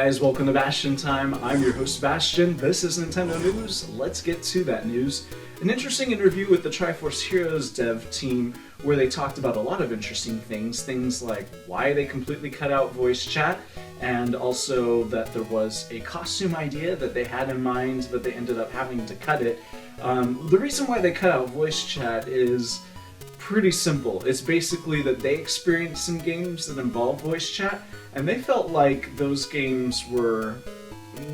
guys, welcome to Bastion Time. I'm your host Bastion. This is Nintendo News. Let's get to that news. An interesting interview with the Triforce Heroes dev team where they talked about a lot of interesting things like why they completely cut out voice chat, and also that there was a costume idea that they had in mind that they ended up having to cut it. The reason why they cut out voice chat is pretty simple. It's basically that they experienced some games that involve voice chat, and they felt like those games were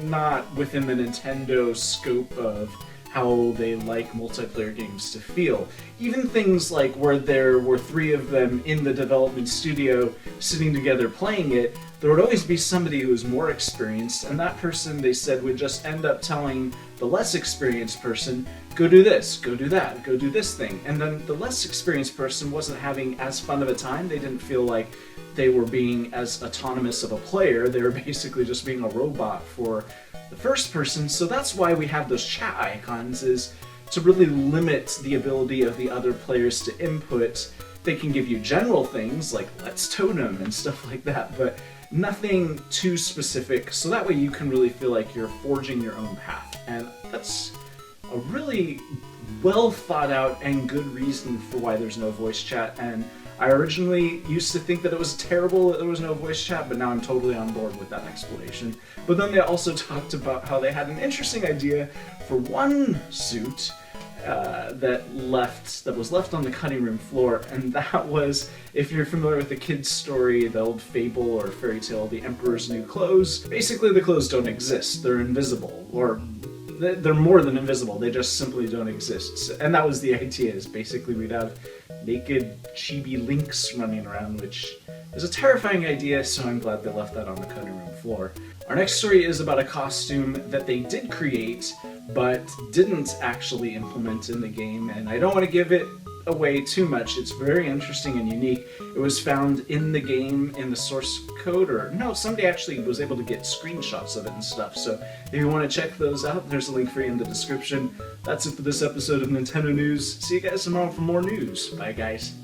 not within the Nintendo scope of how they like multiplayer games to feel. Even things like where there were 3 of them in the development studio sitting together playing it, there would always be somebody who was more experienced, and that person, they said, would just end up telling the less experienced person, go do this, go do that, go do this thing. And then the less experienced person wasn't having as fun of a time. They didn't feel like they were being as autonomous of a player. They were basically just being a robot for the first person. So that's why we have those chat icons, is to really limit the ability of the other players to input. They can give you general things like let's totem and stuff like that, but nothing too specific, so that way you can really feel like you're forging your own path. And that's a really well thought out and good reason for why there's no voice chat. And I originally used to think that it was terrible that there was no voice chat, but now I'm totally on board with that explanation. But then they also talked about how they had an interesting idea for one suit that was left on the cutting room floor, and that was, if you're familiar with the kids' story, the old fable or fairy tale, The Emperor's New Clothes, basically the clothes don't exist. They're invisible, or they're more than invisible, they just simply don't exist. And that was the idea, is basically we'd have naked chibi Links running around, which is a terrifying idea, so I'm glad they left that on the cutting room floor. Our next story is about a costume that they did create, but didn't actually implement in the game, and I don't want to give it away too much. It's very interesting and unique. It was found in the game in the source code, or no, somebody actually was able to get screenshots of it and stuff, so if you want to check those out, there's a link for you in the description. That's it for this episode of Nintendo News. See you guys tomorrow for more news. Bye guys.